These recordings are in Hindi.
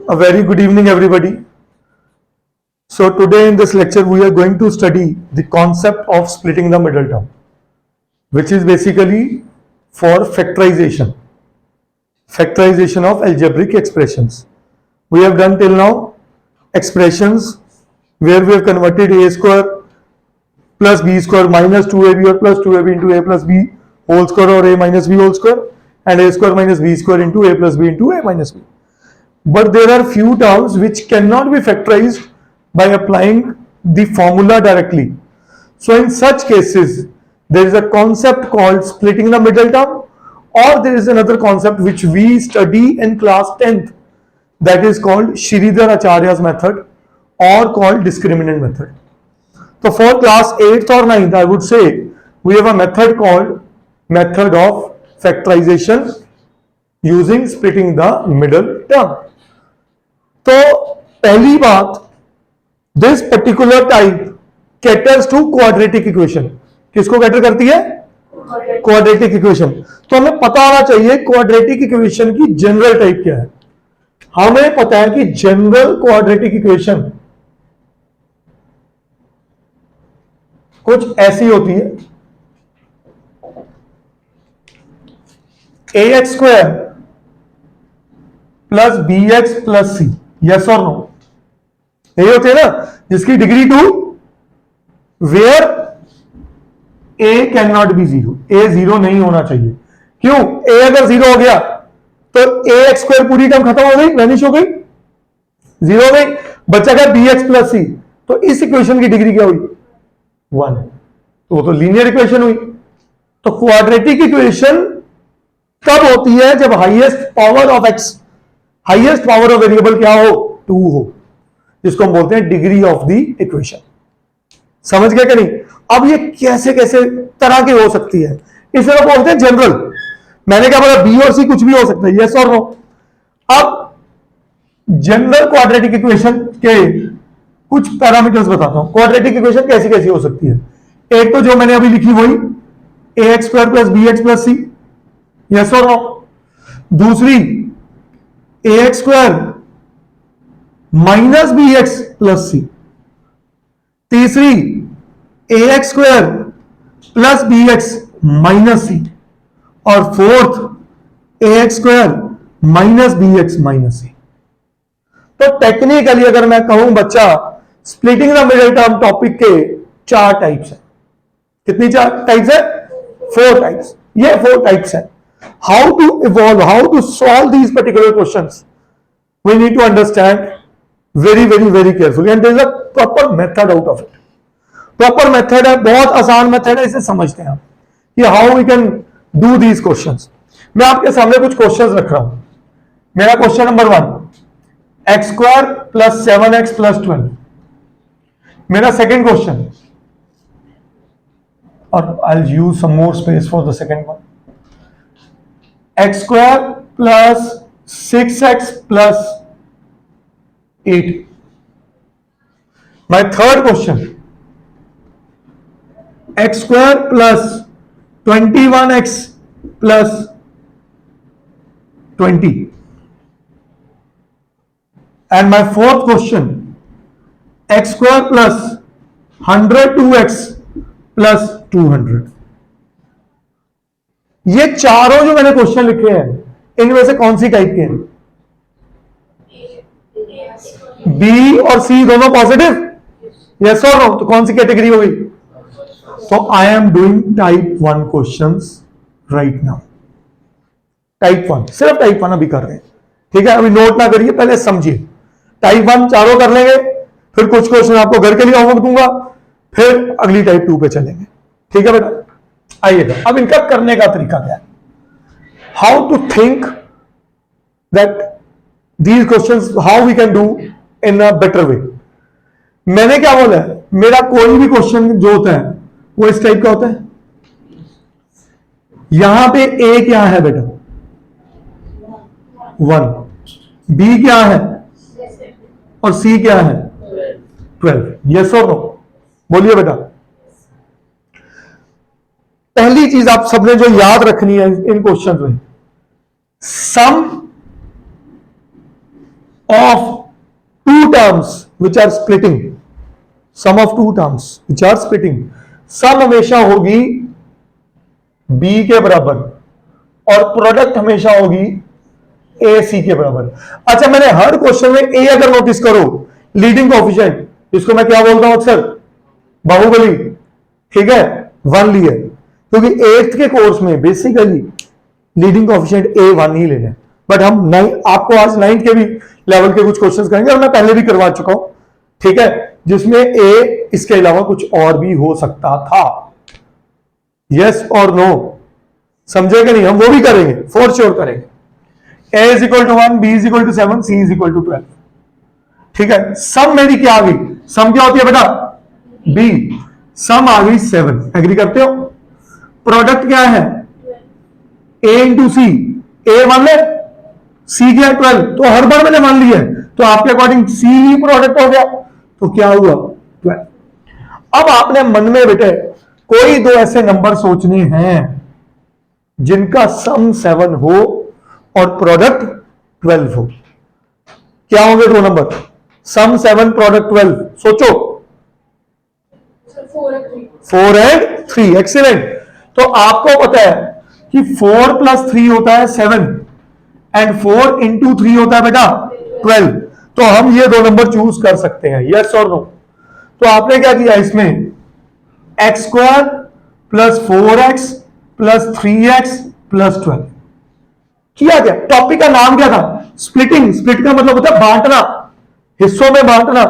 A very good evening, everybody. So today in this lecture, we are going to study the concept of splitting the middle term, which is basically for factorization of algebraic expressions. We have done till now expressions where we have converted a square plus b square minus 2ab or plus 2ab into a plus b whole square or a minus b whole square and a square minus b square into a plus b into a minus b. But there are few terms which cannot be factorized by applying the formula directly. So in such cases, there is a concept called splitting the middle term, or there is another concept which we study in class 10th, that is called Sridhar Acharya's method or called discriminant method. So for class 8th or 9th, I would say we have a method called method of factorization using splitting the middle term. तो पहली बात, this particular type caters to quadratic equation. किसको कैटर करती है? Quadratic equation. तो हमें पता होना चाहिए क्वाड्रेटिक इक्वेशन की जनरल टाइप क्या है. हमें पता है कि जनरल क्वाड्रेटिक इक्वेशन कुछ ऐसी होती है. ax square plus B X plus C. Yes और नो? यही होते हैं ना, जिसकी degree 2 where a can not be 0. a 0 नहीं होना चाहिए. क्यों? a अगर 0 हो गया तो ax स्क्वायर पूरी टर्म खत्म हो गई, वैनिश हो गई, 0 हो गई, बचा गया bx प्लस सी. तो इस इक्वेशन की डिग्री क्या हुई? 1. तो वो तो लीनियर इक्वेशन हुई. तो क्वाड्रेटिक इक्वेशन कब होती है? जब highest power of x, highest power of variable क्या हो? 2 हो, जिसको हम बोलते हैं डिग्री ऑफ द इक्वेशन. समझ गए कि नहीं? अब ये कैसे कैसे तरह की हो सकती है, इसे हम बोलते हैं जनरल. मैंने क्या बोला? बी और सी कुछ भी हो सकता है. यस और नो? अब जनरल क्वाड्रेटिक इक्वेशन के कुछ पैरामीटर्स बताता हूं. क्वाड्रेटिक इक्वेशन कैसी कैसी हो सकती है? एक तो जो मैंने अभी लिखी वही ax square plus B X plus C. Yes और नो? दूसरी ax square minus B X plus C. तीसरी ax square plus B X minus C. और fourth ax square minus B X minus C. तो टेक्निकली अगर मैं कहूं बच्चा, splitting the middle term topic के 4 टाइप्स है. कितनी 4 टाइप्स है? 4 टाइप्स. ये 4 टाइप्स है. How to evolve, how to solve these particular questions, we need to understand very very very carefully, and there is a proper method out of it. Proper method है, बहुत आसान मेथड है, इसे समझते हैं आप कि how we can do these questions. मैं आपके सामने कुछ क्वेश्चंस रख रहा हूं. मेरा question number 1, X square plus 7x plus 12. मेरा सेकेंड क्वेश्चन, और I use some more space for the second one, X square plus 6x plus 8. My third question, X square plus 21x plus 20. And my fourth question, X square plus 102x plus 200. ये चारों जो मैंने क्वेश्चन लिखे हैं, इनमें से कौन सी टाइप के हैं? बी और सी दोनों पॉजिटिव. यस और नो? तो कौन सी कैटेगरी होगी? तो I am doing type 1 questions right now. Type 1, सिर्फ टाइप 1 अभी कर रहे हैं. ठीक है, अभी नोट ना करिए, पहले समझिए. टाइप 1 चारों कर लेंगे, फिर कुछ क्वेश्चन आपको घर के लिए होमवर्क दूंगा, फिर अगली टाइप 2 पे चलेंगे. ठीक है बेटा, आइएगा. अब इनका करने का तरीका क्या है? How to think that these questions, how we can do in a better way. मैंने क्या बोला है? मेरा कोई भी क्वेश्चन जो होता है वो इस टाइप का होता है. यहां पे ए क्या है बेटा? 1. बी क्या है? और सी क्या है? 12. यस और नो? बोलिए बेटा. पहली चीज आप सबने जो याद रखनी है इन क्वेश्चन में, sum of two terms which are splitting, sum of two terms which are splitting, sum हमेशा होगी बी के बराबर और प्रोडक्ट हमेशा होगी ए सी के बराबर। अच्छा, मैंने हर क्वेश्चन में ए अगर नोटिस करो, लीडिंग कोएफिशिएंट, इसको मैं क्या बोलता हूं अक्सर, बाहुबली, ठीक है, 1 लिए, क्योंकि 8th के कोर्स में बेसिकली लीडिंग कोएफिशिएंट ए 1 ही लेना है। बट हम आपको आज 9th के भी लेवल के कुछ क्वेश्चंस करेंगे और मैं पहले भी करवा चुका हूं, ठीक है, जिसमें ए इसके अलावा कुछ और भी हो सकता था। यस और नो, समझे कि नहीं? हम वो भी करेंगे, फॉर श्योर करेंगे। a is equal to 1, b is equal to 7, c is equal to 12, ठीक है। सम मेरी क्या आ गई? सम क्या होती है बेटा? b, सम आ गई 7, एग्री करते हो? प्रोडक्ट क्या है? a इंटू सी, a 1 है, c क्या है 12, तो हर बार मैंने मान लिया है, तो आपके अकॉर्डिंग c ही प्रोडक्ट हो गया, तो क्या हुआ? 12। अब आपने मन में बेटे कोई दो ऐसे नंबर सोचने हैं जिनका सम 7 हो और प्रोडक्ट 12 हो। क्या होंगे दो नंबर? सम 7 प्रोडक्ट 12, सोचो। 4 एंड 3, एक्सीलेंट। तो आपको पता है कि 4 प्लस 3 होता है 7 एंड 4 इंटू 3 होता है बेटा 12, तो हम ये दो नंबर चूज कर सकते हैं, यस और नो। तो आपने क्या किया इसमें, x square plus 4x plus 3x plus 12 किया गया। टॉपिक का नाम क्या था? स्प्लिटिंग। स्प्लिट का मतलब होता है बांटना, हिस्सों में बांटना।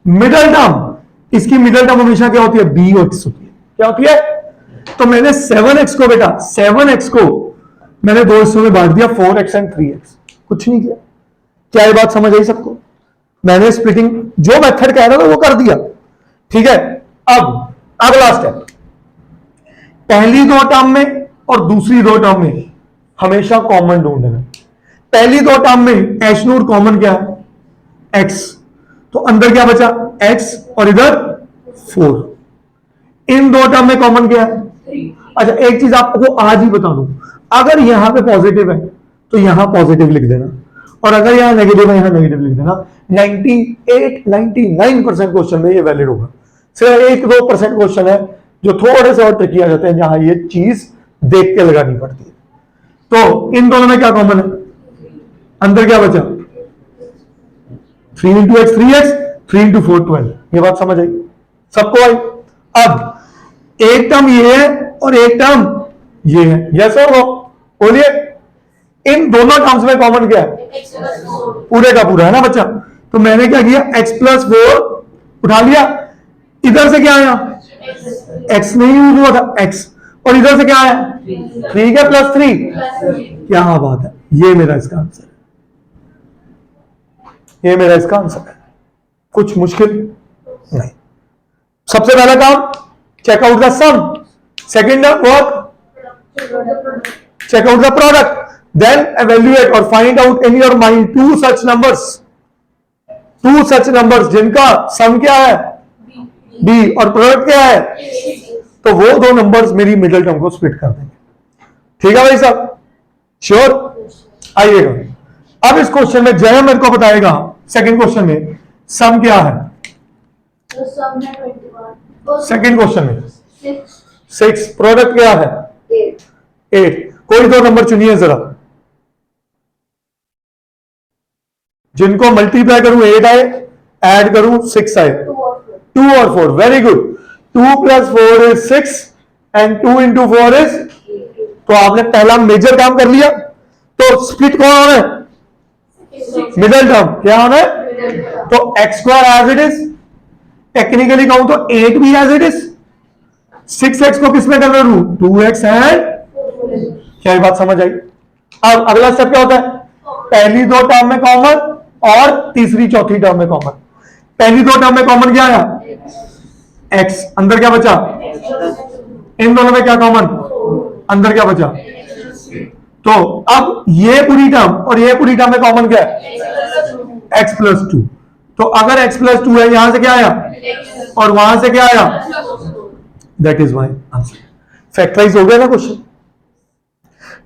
मिडल टर्म, इसकी मिडल टर्म हमेशा क्या होती है? बी एक्स होती है। क्या होती है? तो मैंने 7x को बेटा, 7x को मैंने दो हिस्सों में बांट दिया, 4x एंड 3x, कुछ नहीं किया। क्या ये बात समझ आई सबको? मैंने स्प्लिटिंग जो मेथड कह रहा था वो कर दिया, ठीक है। अब अगला स्टेप, पहली दो टर्म में और दूसरी दो टर्म में हमेशा कॉमन ढूंढना। पहली दो टर्म में एच नूर कॉमन क्या है? एक्स, तो अंदर क्या बचा? एक्स और इधर 4। इन दो टर्म में कॉमन क्या है? अच्छा, एक चीज आपको आज ही बता दूं, अगर यहां पे पॉजिटिव है तो यहां पॉजिटिव लिख देना, और अगर यहां नेगेटिव है यहां नेगेटिव लिख देना। 99% क्वेश्चन में ये वैलिड होगा। सिर्फ 1-2% क्वेश्चन है जो थोड़े से और ट्रिकी आ जाते हैं, जहां ये चीज देख के लगानी पड़ती है। तो इन दोनों में क्या कॉमन है? अंदर क्या बचा? 3 इंटू एक्स 3x, 3 इंटू 4 12। ये बात समझ आई सबको? आई? अब एक टर्म ये है और एक टर्म ये है, यस और नो? बोलिए, इन दोनों टर्म्स में कॉमन क्या है? पूरे का पूरा है ना बच्चा। तो मैंने क्या किया, x प्लस 4 उठा लिया, इधर से क्या आया? x नहीं यूज हुआ था, x, और इधर से क्या आया? 3 का प्लस 3। क्या बात है, ये मेरा इसका आंसर है, ये मेरा इसका आंसर है। कुछ मुश्किल नहीं। सबसे पहला काम, check out the sum. Second work, check out the product, then evaluate or find out in your mind two such numbers जिनका सम क्या है? b, और प्रोडक्ट क्या है? तो वो दो नंबर्स मेरी मिडिल टर्म को स्प्लिट कर देंगे। ठीक है भाई साहब, श्योर? आइएगा अब इस क्वेश्चन में जय मेरे को बताएगा, सेकंड क्वेश्चन में सम क्या है? सेकंड क्वेश्चन में 6, प्रोडक्ट क्या है? 8। कोई दो नंबर चुनिए जरा, जिनको मल्टीप्लाई करूं 8 आए, ऐड करूं 6 आए। 2 और 4, very good. 2 plus 4 is 6 and 2 into 4 is, तो आपने पहला मेजर काम कर लिया। तो स्प्लिट कौन होना है? Middle term. क्या होना है? तो x square as it is, technically कहूं तो 8 भी एज इट इज। 6x को किसमें कर लूं? 2x एंड, क्या ये बात समझ आई? अब अगला स्टेप क्या होता है? पहली दो टर्म में कॉमन और तीसरी चौथी टर्म में कॉमन। पहली दो टर्म में कॉमन क्या आया? x, अंदर क्या बचा? इन दोनों में क्या कॉमन? अंदर क्या बचा? तो अब ये पूरी टर्म और ये पूरी टर्म में कॉमन क्या है? x plus 2। तो अगर x प्लस 2 है, यहां से क्या आया और वहां से क्या आया? That is my answer. Factorise हो गया ना क्वेश्चन?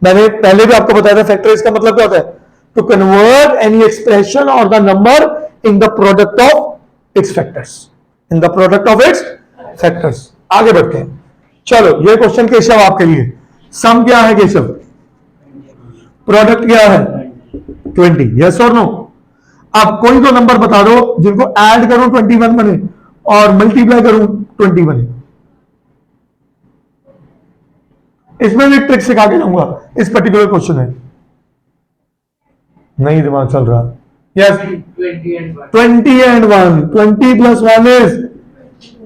मैंने पहले भी आपको बताया था फैक्टराइज का मतलब क्या होता है, टू कन्वर्ट एनी एक्सप्रेशन और the number in the product of its factors, in the product of its factors. आगे बढ़ते हैं, चलो ये क्वेश्चन केशव आपके लिए। सम क्या है केशव, प्रोडक्ट क्या है 20, यस और नो। अब कोई दो नंबर बता दो जिनको ऐड करूं 21 बने और मल्टीप्लाई करूं 20 बने। इसमें भी ट्रिक सिखा के जाऊंगा, इस पर्टिकुलर क्वेश्चन है, नहीं दिमाग चल रहा। Yes 20 and 1, 20 plus 1 is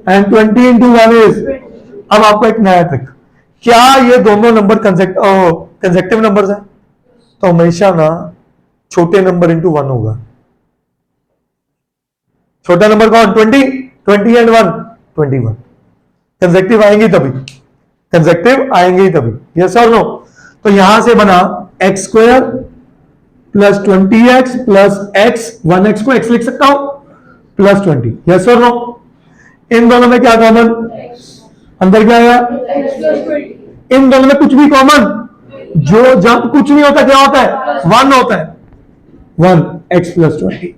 and 20 into 1 is। अब आपको एक नया ट्रिक, क्या ये दोनों नंबर कंसेक्टिव नंबर्स हैं, तो हमेशा ना छोटे नंबर इंटू 1 होगा। छोटा नंबर कौन, 20, 20 and 1 21। कंसेक्टिव आएंगे तभी, कंसेक्टिव आएंगे ही तभी, यस और नो। तो यहां से बना x square plus 20x plus x, 1x को x लिख सकता हूं, प्लस 20, यस और नो। इन दोनों में क्या कॉमन, अंदर क्या आया, इन दोनों में कुछ भी कॉमन, जो जब कुछ नहीं होता क्या होता है, 1 होता है, 1x प्लस 20।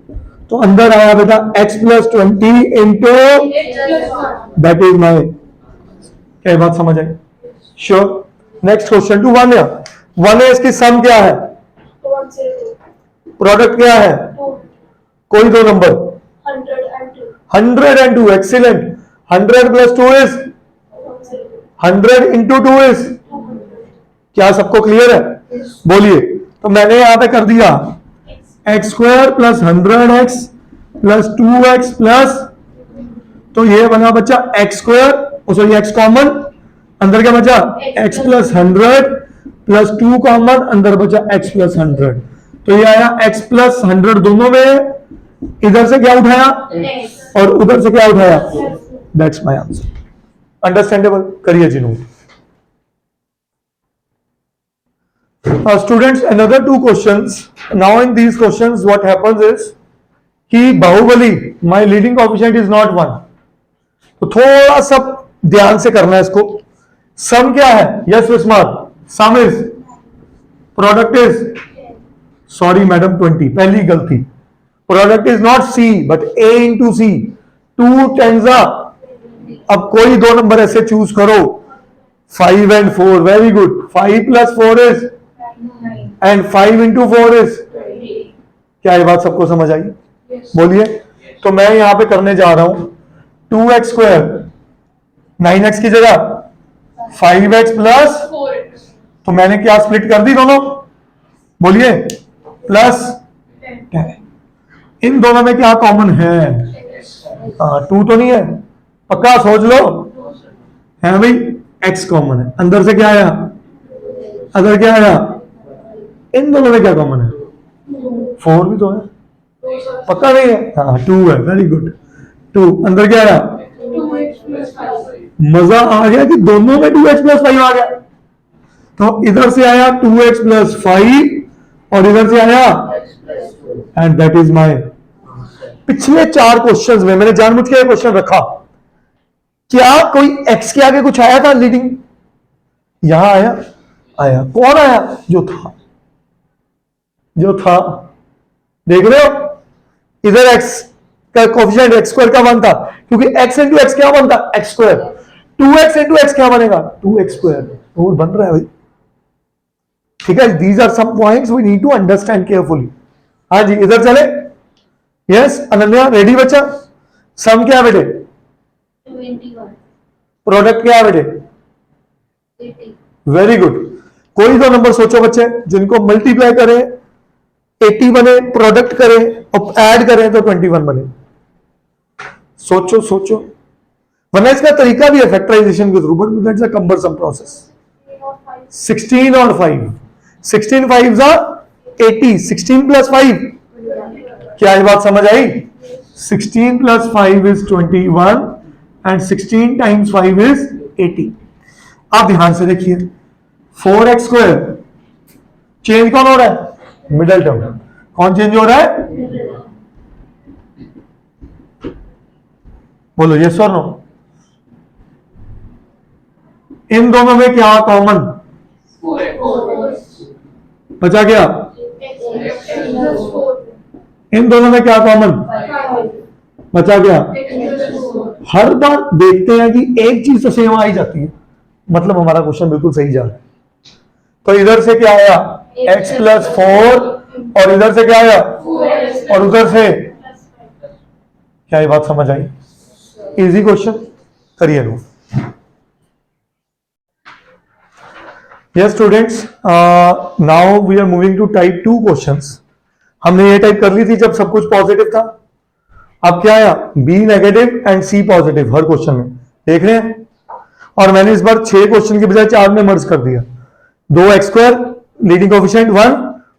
तो अंदर आया बेटा x plus 20 into, that is माई, क्या बात समझ आई, श्योर। नेक्स्ट क्वेश्चन टू 1 है, इसकी सम क्या है, प्रोडक्ट क्या है, कोई दो number 102, excellent. 100 plus 2 is 100 into 2 is, क्या सबको क्लियर है, बोलिए। तो मैंने यहां पे कर दिया x square plus 100x plus 2x plus, तो ये बना बच्चा x square, sorry x common, अंदर क्या बचा x प्लस 100 प्लस 2 कॉमन, अंदर बचा x प्लस 100। तो ये आया x प्लस 100 दोनों में, इधर से क्या उठाया और उधर से क्या उठाया, दैट्स माय आंसर। अंडरस्टैंडेबल, करिए जी note. Students, another 2 questions. Now in these questions what happens is कि Baahubali my leading coefficient is not 1, तो थोड़ा सा ध्यान से करना है इसको। सम क्या है, यस विस्मार, sum is, product is, sorry madam 20, पहली गलती, product is not c but a into C, 2 टेंजा। अब कोई दो नंबर ऐसे चूज करो, 5 and 4, very good, 5 plus 4 is and 5 into 4 is, क्या ये बात सबको समझ आई, बोलिए। तो मैं यहां पे करने जा रहा हूं 2x स्क्वायर, 9x की जगह 5x प्लस, तो मैंने क्या स्प्लिट कर दी दोनों, बोलिए, प्लस 10। इन दोनों में क्या कॉमन है, 2 तो नहीं है, पक्का सोच लो, है भाई, x कॉमन है, अंदर से क्या आया, अंदर क्या आया, इन दोनों में क्या कॉमन है, 4 भी तो है, पक्का नहीं है, हाँ 2 है, वेरी गुड, 2, अंदर क्या आया, मजा आ गया कि दोनों में 2x प्लस 5 आ गया। तो इधर से आया 2x प्लस 5 और इधर से आया, एंड दैट इज माय। पिछले 4 क्वेश्चंस में मैंने जानबूझ के क्वेश्चन रखा, क्या कोई x के आगे कुछ आया था लीडिंग, यहां आया, कौन आया, जो था, देख रहे हो, इधर x का कोएफिशिएंट x स्क्वायर का 1 था, क्योंकि x इंटू एक्स क्या बनता, x square, 2x into x क्या बनेगा, 2x स्क्वायर, तो बन रहा है भाई, ठीक है। These are some points we need to understand carefully. हाँ जी, इधर चले, यस अनन्या रेडी बच्चा, सम क्या बेटे, 21, प्रोडक्ट क्या है बेटे, 80, वेरी गुड। कोई दो नंबर सोचो बच्चे जिनको मल्टीप्लाई करें 80 बने, प्रोडक्ट करें और ऐड करें तो 21 बने, सोचो, वरना इसका तरीका भी है फैक्टराइजेशन के through, but that's a cumbersome process. 16 और 5, 16 5 80, 16 प्लस 5, क्या ये बात समझ आई, 16 plus 5 is 21 and 16 times 5 is 80। अब ध्यान से देखिए, 4x स्क्वायर चेंज कौन हो रहा है, मिडल टर्म, कौन चेंज हो रहा है, बोलो यस और नो। इन दोनों में क्या कॉमन, बचा क्या? इन दोनों में क्या कॉमन? बचा क्या? हर बार देखते हैं कि एक चीज तो सेम आ ही जाती है, मतलब हमारा क्वेश्चन बिल्कुल सही जा रहा है। तो इधर से क्या आया? x प्लस 4, और इधर से क्या आया? और उधर से क्या? ये बात समझ आई? इजी क्वेश्चन, करिए no. Yes students, now we are moving to type 2 questions. हमने ये टाइप कर ली थी जब सब कुछ पॉजिटिव था। अब क्या आया? b negative and c positive her question में, देख रहे हैं। और मैंने इस बार 6 क्वेश्चन की बजाय 4 में मर्ज कर दिया। 2x² लीडिंग कोएफिशिएंट 1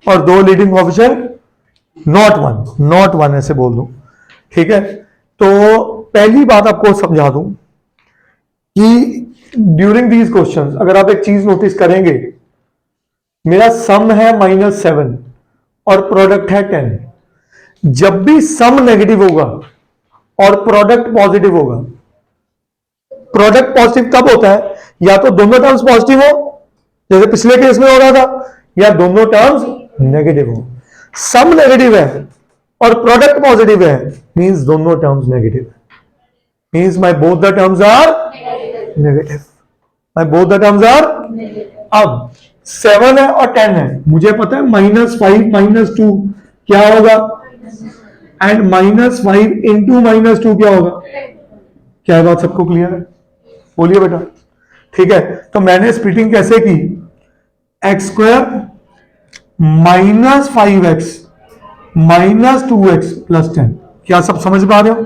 और 2 लीडिंग कोएफिशिएंट नॉट 1 ऐसे बोल दो, ठीक है। तो पहली बात आपको समझा दूं कि ड्यूरिंग दीज क्वेश्चंस अगर आप एक चीज नोटिस करेंगे, मेरा सम है -7 और प्रोडक्ट है 10। जब भी सम नेगेटिव होगा और प्रोडक्ट पॉजिटिव होगा, प्रोडक्ट पॉजिटिव कब होता है? या तो दोनों टर्म्स पॉजिटिव हो, जैसे पिछले केस में हो रहा था, या दोनों टर्म्स नेगेटिव हो। सम नेगेटिव है और प्रोडक्ट पॉजिटिव है, मींस दोनों टर्म्स नेगेटिव है, means my both the terms are negative, my both the terms are. अब 7 है और 10 है, मुझे पता है -5 - 2 क्या होगा, एंड -5 इंटू -2 क्या होगा। क्या बात सबको क्लियर है? बोलिए बेटा, ठीक है। तो मैंने स्प्लिटिंग कैसे की? x² -5x -2x + 10। क्या सब समझ पा रहे हो?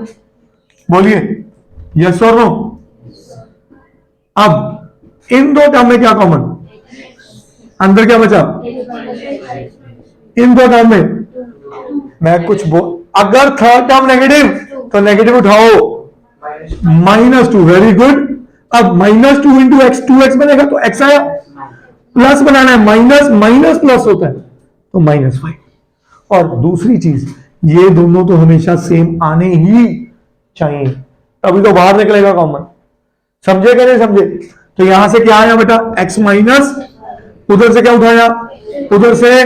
बोलिए यस और नो। अब इन दो टर्म में क्या कॉमन? अंदर क्या बचा? इन दो टर्म में मैं कुछ अगर थर्ड टर्म नेगेटिव तो नेगेटिव उठाओ, -2, वेरी गुड। अब -2 इंटू एक्स, 2x बनेगा तो x आया, प्लस बनाना है, माइनस प्लस होता है तो -5। और दूसरी चीज, ये दोनों तो हमेशा सेम आने ही चाहिए, तभी तो बाहर निकलेगा कॉमन। समझे क्या नहीं समझे? तो यहां से क्या आया बेटा? x माइनस, उधर से क्या उठाया? उधर से,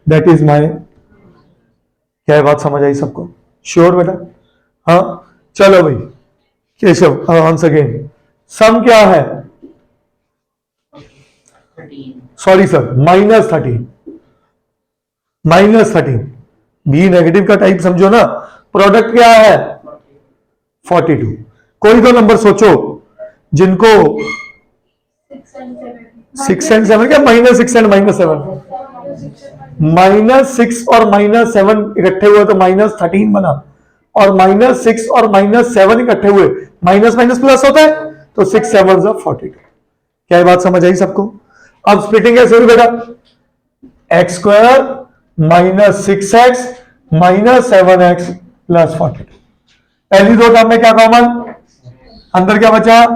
दैट इज माय। क्या बात समझ आई सबको? श्योर बेटा? हाँ चलो भाई केशव, वंस अगेन सम क्या है? सॉरी सर, -13 बी नेगेटिव का टाइप समझो ना। प्रोडक्ट क्या है? 42। कोई तो नंबर सोचो जिनको 6 एंड 7 क्या, -6 एंड -7, -6 और -7 इकट्ठे हुए तो -13 बना, और -6 और -7 इकट्ठे हुए माइनस माइनस प्लस होता है तो 6 7 42। क्या ये बात समझ आई सबको? अब स्प्लिटिंग कैसे हुई बेटा? x² -6x -7x + 42। पहली दो टर्म में क्या कॉमन? अंदर क्या बचा?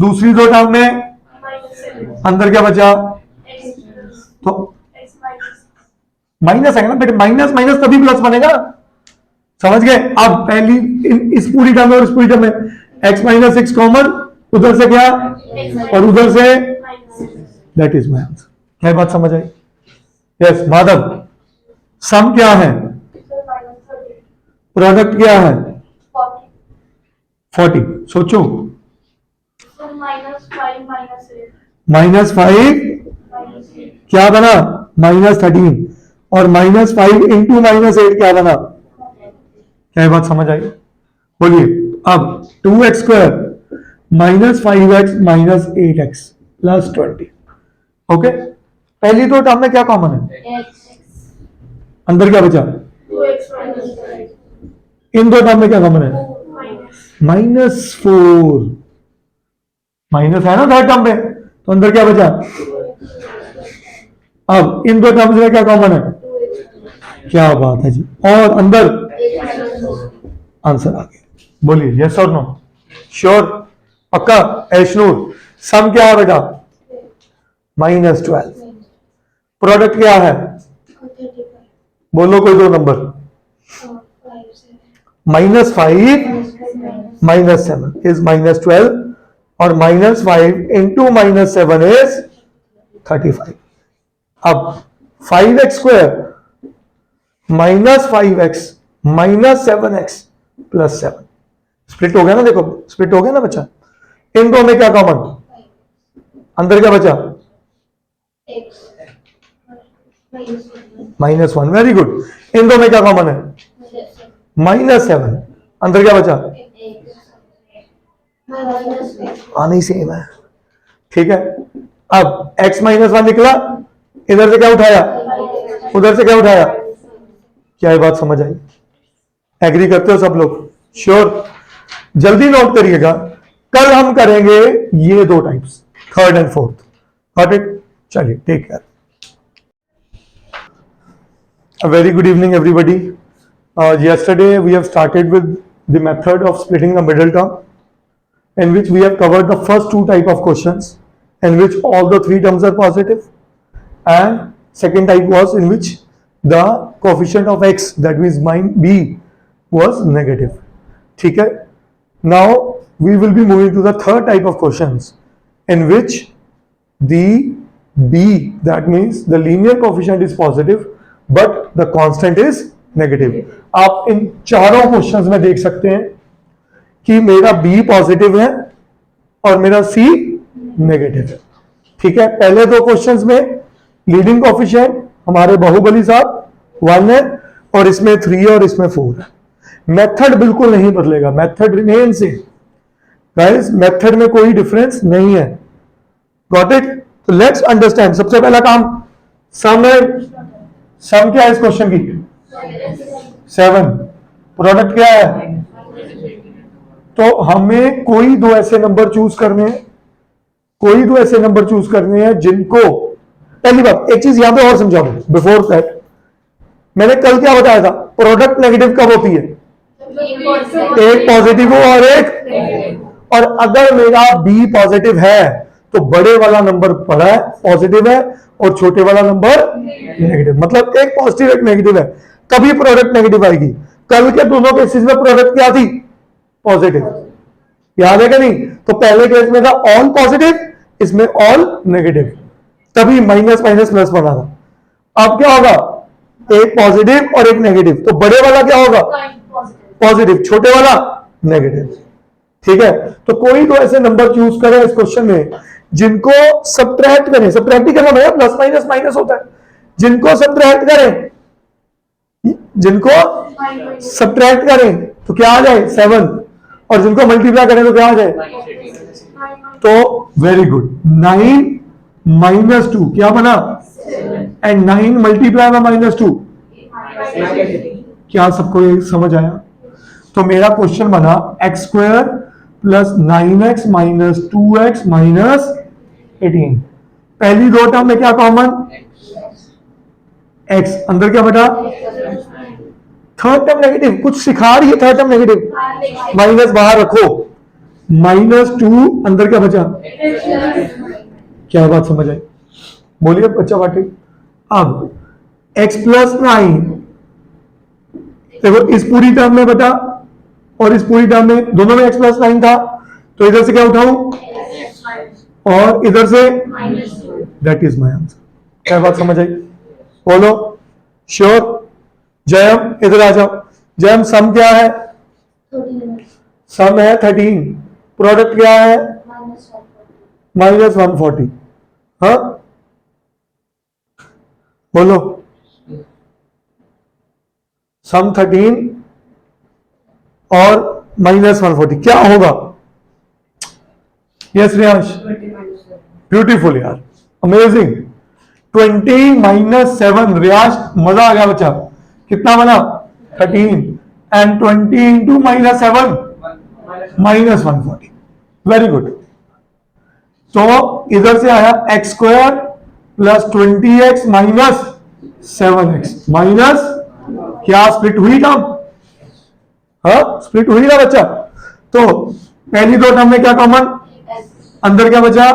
दूसरी दो टर्म में अंदर क्या बचा? तो माइनस है ना बेटे, माइनस माइनस तभी प्लस बनेगा, समझ गए? अब पहली इस पूरी टर्म में और इस पूरी टर्म में x -6 कॉमन, उधर से क्या और उधर से, दैट इज माय आंसर। क्या बात समझ आई? यस माधव, सम क्या है? प्रोडक्ट क्या है? 40। सोचो, -5 क्या बना? -13, और -5 इंटू -8 क्या बना? क्या बात समझ आई? बोलिए। अब 2x² -5x -8x + 20। ओके, पहली दो टर्म में क्या कॉमन है? अंदर क्या बचा? इन दो टर्म में क्या कॉमन है? -4, माइनस है ना थर्ड टर्म में, तो अंदर क्या बचा? अब इन दो टर्म्स में क्या कॉमन है? क्या बात है जी, और अंदर आंसर आ गया। बोलिए यस और नो? श्योर? पक्का? ऐशनूर, सम क्या है बेटा? -12। प्रोडक्ट क्या है? बोलो कोई दो नंबर। -5 -7 इज -12, और -5 इंटू -7 इज 35। अब 5x² minus 5x minus 7x plus 7 split हो गया ना, देखो स्प्लिट हो गया ना बच्चा। इन दो में क्या कॉमन, अंदर क्या बचा, X -1, वेरी गुड। इन दो में क्या कॉमन है, -7, अंदर क्या बचा, आना ही सेम है, ठीक है। अब x -1 निकला, इधर से क्या उठाया, उधर से क्या उठाया, क्या ये बात समझ आई, एग्री करते हो सब लोग, श्योर। जल्दी नोट करिएगा, कल हम करेंगे ये दो types, third and fourth, got it. चलिए take care, a very good evening everybody. Yesterday we have started with the method of splitting the middle term, in which we have covered the first two type of questions in which all the three terms are positive, and second type was in which the coefficient of x, that means b, was negative, ठीक है। Now we will be moving to the third type of questions in which the b, that means the linear coefficient is positive but the constant is negative। आप इन चारों क्वेश्चंस में देख सकते हैं कि मेरा b पॉजिटिव है और मेरा c नेगेटिव है, ठीक है। पहले दो क्वेश्चंस में लीडिंग कोएफिशिएंट हमारे बाहुबली साहब 1 है और इसमें 3 और इसमें 4 है। मेथड बिल्कुल नहीं बदलेगा, method remain same guys, method में कोई डिफरेंस नहीं है, गॉट इट। तो लेट्स अंडरस्टैंड, सबसे पहला काम सम है, सम क्या है इस क्वेश्चन की, 7, प्रोडक्ट क्या है, तो हमें कोई दो ऐसे नंबर चूज करने हैं, कोई दो ऐसे नंबर चूज करने हैं जिनको, पहली बात एक चीज यहां पे और समझा दूं बिफोर दैट, मैंने कल क्या बताया था, प्रोडक्ट नेगेटिव कब होती है, एक पॉजिटिव हो और एक, और अगर मेरा बी पॉजिटिव है तो बड़े वाला नंबर बड़ा है, पॉजिटिव है, और छोटे वाला नंबर नेगेटिव, मतलब एक पॉजिटिव एक नेगेटिव है, कभी प्रोडक्ट नेगेटिव आएगी। कल के दोनों केसेस में प्रोडक्ट क्या थी, पॉजिटिव, याद है कि नहीं। तो पहले केस में था ऑल पॉजिटिव, इसमें ऑल नेगेटिव, तभी माइनस माइनस प्लस बना था। अब क्या होगा, एक पॉजिटिव और एक नेगेटिव, तो बड़े वाला क्या होगा, पॉजिटिव, छोटे वाला नेगेटिव, ठीक है। तो कोई दो ऐसे नंबर चूज करें इस क्वेश्चन में जिनको सब्ट्रैक्ट करें, सब्ट्रैक्ट ही करना भैया, प्लस माइनस माइनस होता है, जिनको सब्ट्रैक्ट करें, जिनको सब्ट्रैक्ट करें तो क्या आ जाए 7, और जिनको मल्टीप्लाई करें तो क्या आ जाए, तो वेरी गुड, 9 -2 क्या बना, एंड 9 मल्टीप्लाई बाय -2, क्या सबको ये समझ आया। तो मेरा क्वेश्चन बना x² plus 9x minus 2x minus 18, पहली दो टर्म में क्या कॉमन, x, अंदर क्या बटा, थर्ड टर्म नेगेटिव, कुछ सिखा रही है थर्ड टर्म नेगेटिव, माइनस बाहर रखो, -2, अंदर क्या बचा, क्या बात समझ आई, बोलिए बच्चा बाटे। अब x प्लस 9, देखो इस पूरी टर्म में बता और इस पूरी टर्म में, दोनों में x प्लस 9 था, तो इधर से क्या उठाऊं और इधर से, दैट इज माय आंसर। क्या बात समझ आई, बोलो श्योर। जयम इधर आ जाओ, जयम सम क्या है, सम है 13, प्रोडक्ट क्या है -140, हाँ बोलो, सम 13 और -140 क्या होगा, यस रियांश, ब्यूटीफुल यार, अमेजिंग, 20 - 7, रियांश मजा आ गया बच्चा, कितना बना 13, एंड 20 इंटू -7 -140, वेरी गुड। तो इधर से आया x² plus 20x minus 7x minus, क्या स्प्लिट हुई टर्म, हाँ स्प्लिट हुई ना बच्चा। तो पहली दो टर्म में क्या कॉमन, अंदर क्या बचा,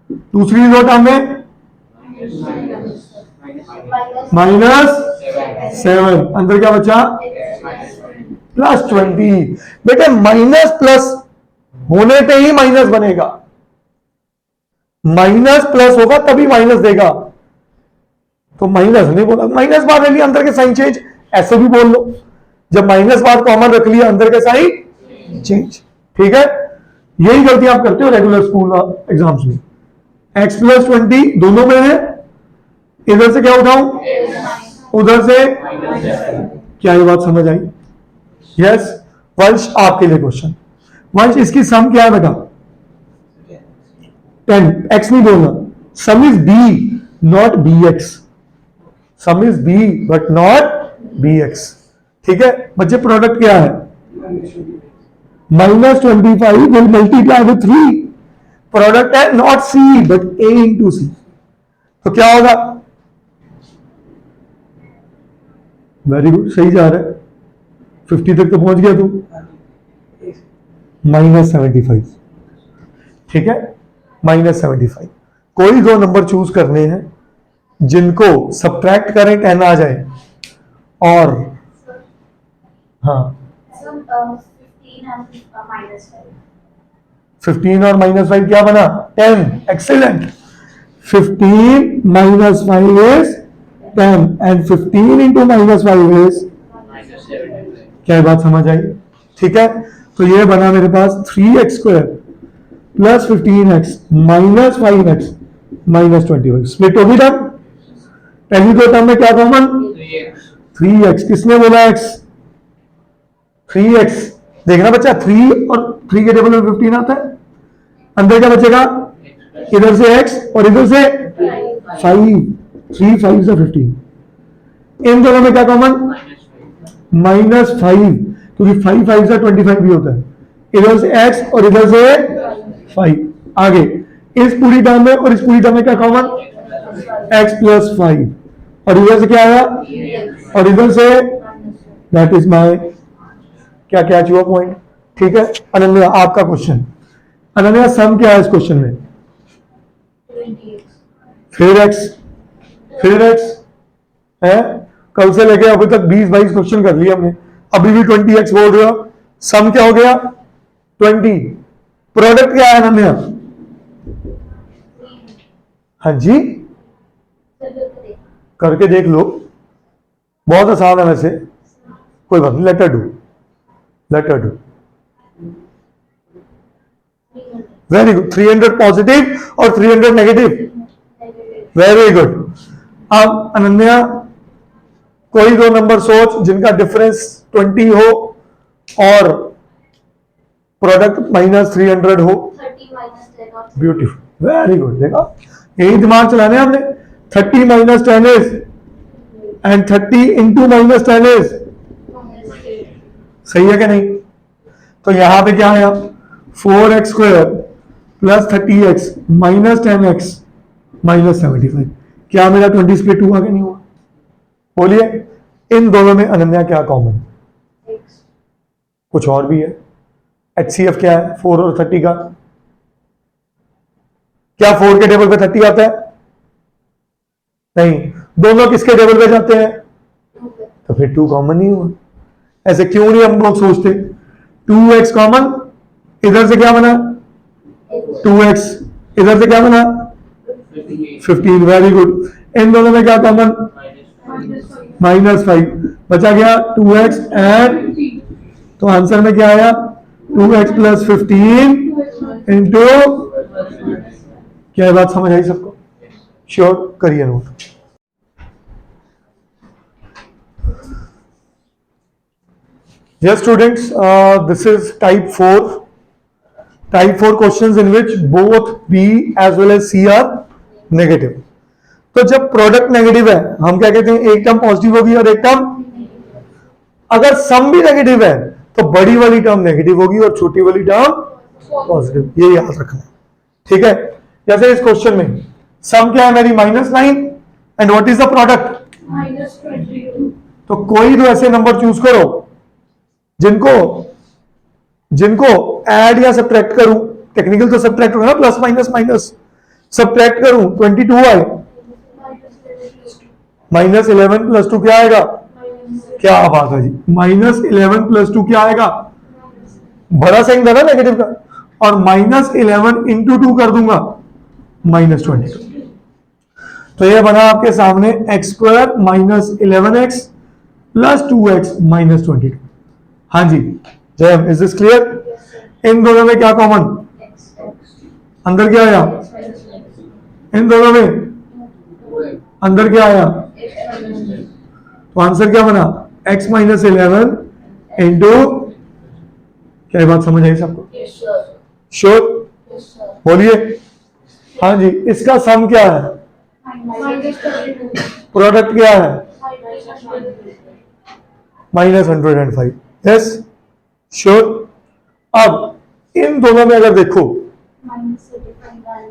दूसरी दो टर्म में -7, अंदर क्या बचा, +20। बेटे माइनस प्लस होने पे ही माइनस बनेगा, माइनस प्लस होगा तभी माइनस देगा, तो माइनस नहीं बोला, माइनस बार ले लिया अंदर के साइन चेंज, ऐसे भी बोल लो, जब माइनस बार कॉमन रख लिया अंदर के साइन चेंज। ठीक है, यही गलती आप करते हो रेगुलर स्कूल एग्जाम्स में। x प्लस 20 दोनों में है, इधर से क्या उठाऊं, उधर से, क्या ये बात समझ आई? यस। वंश आपके लिए क्वेश्चन, वंश इसकी सम क्या है बेटा? 10, x नहीं बोलना, सम is b not bx, some is b but not bx। ठीक है बच्चे, प्रोडक्ट क्या है? -25 विल मल्टीप्लाई विथ 3, प्रोडक्ट है not c but a into c, तो क्या होगा? वेरी गुड, सही जा रहा है, 50 तक तो पहुंच गया तू। -75, ठीक है, -75। कोई दो नंबर चूज करने हैं जिनको सब्ट्रैक्ट करें 10 आ जाए, और हाँ 15 और -5 क्या बना? 10। Excellent. 15 - 5 is 10 and 15 into -5 is, क्या बात समझ आई? ठीक है, तो ये बना मेरे पास 3x² plus 15x minus 5x minus 25। Split होगी टर्म, पहली दो टर्म में क्या कॉमन? 3x। किसने बोला x? 3x। देखना बच्चा, 3 और 3 के टेबल में 15 आता है, अंदर क्या बचेगा? इधर से x और इधर से 5, 3 5 से 15। इन दोनों में क्या कॉमन? -5, क्योंकि 5 5 से 25 भी होता है, इधर से x और इधर से 5। आगे इस पूरी टर्म में और इस पूरी टर्म में क्या कॉमन? x प्लस 5, और इधर से क्या आया? और इधर से, दैट इज माय क्या कैच हुआ पॉइंट? ठीक है अनन्या, आपका क्वेश्चन। अनन्या, सम क्या है इस क्वेश्चन में? 20x। फिर x है, कल से लेके अभी तक 20-22 क्वेश्चन कर लिए हमने, अभी भी 20x बोल रहे हो। सम क्या हो गया? 20। प्रोडक्ट क्या है अनन्या? हाँ जी, करके देख लो, बहुत आसान है वैसे, कोई बात नहीं, later do. Very good, 300 positive और 300 नेगेटिव, वेरी गुड। अब अनन्या, कोई दो नंबर सोच जिनका डिफरेंस 20 हो और प्रोडक्ट -300 हो। 30 - 10 और ब्यूटीफुल, वेरी गुड। देखा, यही दिमाग चलाने हमने। 30 - 10 इज, एंड 30 into -10 इज, सही है कि नहीं? तो यहां पे क्या आया? 4x² plus 30x minus 10x minus 75। क्या मेरा 20 स्प्लिट हुआ कि नहीं हुआ? बोलिए, इन दोनों में अनन्या क्या कॉमन? x। कुछ और भी है? HCF क्या है 4 और 30 का? क्या 4 के टेबल पे 30 आता है? नहीं, दोनों किसके टेबल पे जाते हैं? तो फिर 2 कॉमन नहीं हुआ। ऐसे क्यों नहीं हम लोग सोचते? 2x कॉमन, इधर से क्या बना? 2x, इधर से क्या बना? 15। Very good. इन दोनों में क्या कॉमन? -5। बचा गया 2x एंड, तो आंसर में क्या आया? 2x प्लस 15 इंटू, क्या बात समझ आई सबको? श्योर, करिए note. Yes students, this is type 4 questions in which both B as well as C are negative। तो जब प्रोडक्ट नेगेटिव है हम क्या कहते हैं? एक टर्म पॉजिटिव होगी और एक टर्म, अगर सम भी नेगेटिव है तो बड़ी वाली टर्म नेगेटिव होगी और छोटी वाली टर्म पॉजिटिव, ये याद रखना। ठीक है, जैसे इस क्वेश्चन में सम क्या है मेरी? -9 and what is the product? -22। तो कोई दो ऐसे नंबर चूज करो जिनको ऐड या सब्ट्रैक्ट करूं, टेक्निकल तो सब्ट्रैक्ट होगा ना, प्लस माइनस माइनस, सब्ट्रैक्ट करूं 22 आए, -11 + 2 क्या आएगा? क्या बात है जी, -11 + 2 क्या आएगा? बड़ा साइन था ना नेगेटिव का, और -11 × 2 कर दूंगा -22। तो ये बना आपके सामने x square minus 11x plus 2x minus 22। हाँ जी जय, is this clear? Yes, sir. इन दोनों में क्या कॉमन? X. अंदर क्या आया? X minus x. इन दोनों में 2x. अंदर क्या आया? X minus x. तो आंसर क्या बना? x माइनस 11 इंटू, क्या ये बात समझ आई सबको? Yes, sir. Sure? Yes, sir. बोलिए। हाँ जी, इसका सम क्या है? Minus 32. प्रोडक्ट क्या है? Minus 22. -105। Yes sure. अब इन दोनों में अगर देखो Minus 35 and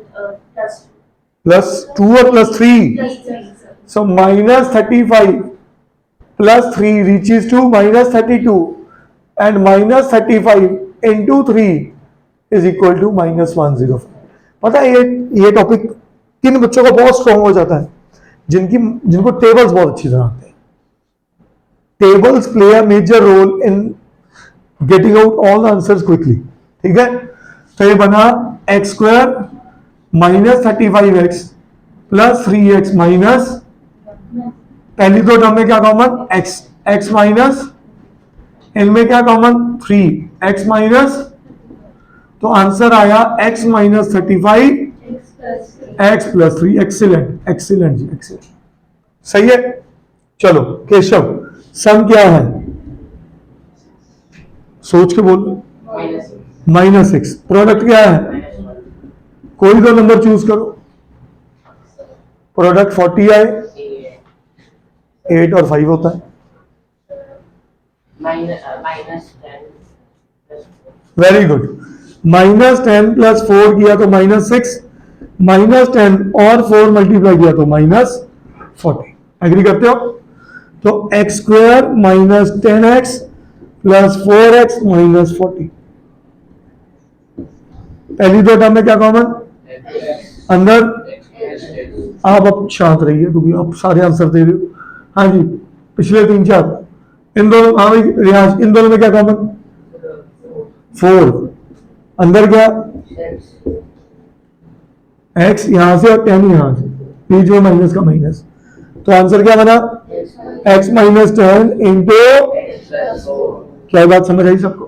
plus +2 और +3, plus 3, sir. so -35 plus 3 reaches to -32 and -35 into 3 is equal to -105। पता है ये टॉपिक किन बच्चों को बहुत स्ट्रॉन्ग हो जाता है? जिनको टेबल्स बहुत अच्छी तरह आते हैं। Tables play a major role in getting out all answers quickly. ठीक है, तो ये बना x square minus 35x plus 3x minus, पहली दो टर्म में क्या कॉमन? x, x माइनस, इनमें क्या कॉमन? 3x माइनस, तो आंसर आया x minus 35 X plus 3. x plus 3। Excellent excellent जी एक्सीलेंट, सही है। चलो केशव, सम क्या है? सोच के बोल। -6। प्रोडक्ट क्या है? कोई दो नंबर चूज करो। प्रोडक्ट 40 आए, 8 और 5 होता है। Very good. -10 प्लस 4 किया तो -6, -10 और 4 मल्टीप्लाई किया तो -40। एग्री करते हो? तो x square minus 10x plus 4x minus 40। पहली दो टर्म में क्या कॉमन? अंदर। आप अब शांत रहिए क्योंकि आप सारे आंसर दे रहे हो। हाँ जी, पिछले 3-4 इन दोनों, हाँ भाई रियाज, इन दोनों में क्या कॉमन? 4। अंदर क्या? x यहां से और 10 यहां से, बीच में माइनस का माइनस, तो आंसर क्या बना? x माइनस 10 इंटू, क्या बात समझ आई सबको?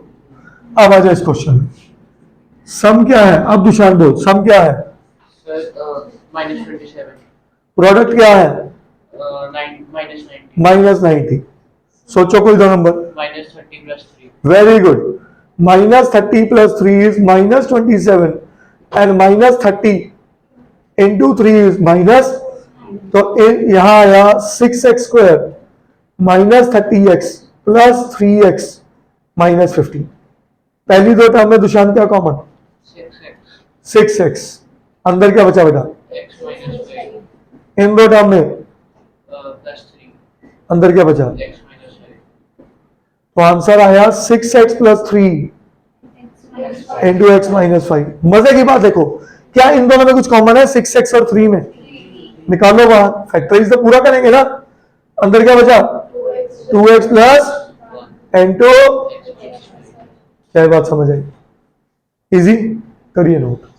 अब आ जाए इस क्वेश्चन में, सम क्या है? अब दुशान बोल, सम क्या है? -27 प्रोडक्ट क्या है? -90 -90। सोचो कोई दो number. -30 plus 3 very good. -30 plus 3 is -27 and -30 into 3 is minus, तो यहां आया 6x square -30x plus 3x -15। पहली दो टर्म में दुशान क्या कॉमन? 6x 6x। अंदर क्या बचा बेटा? x minus 5 इन दो टर्म में plus 3 अंदर क्या बचा? x minus 5 तो आंसर आया 6x plus 3 X minus 5. Into x minus 5। मजे की बात देखो, क्या इन दोनों में कुछ कॉमन है? 6x और 3 में निकालो बाहर, फैक्टराइज तो पूरा करेंगे ना। अंदर क्या बचा? 2x. 2x plus into, x minus 5 क्या बात समझ आई? इजी, करिए नोट।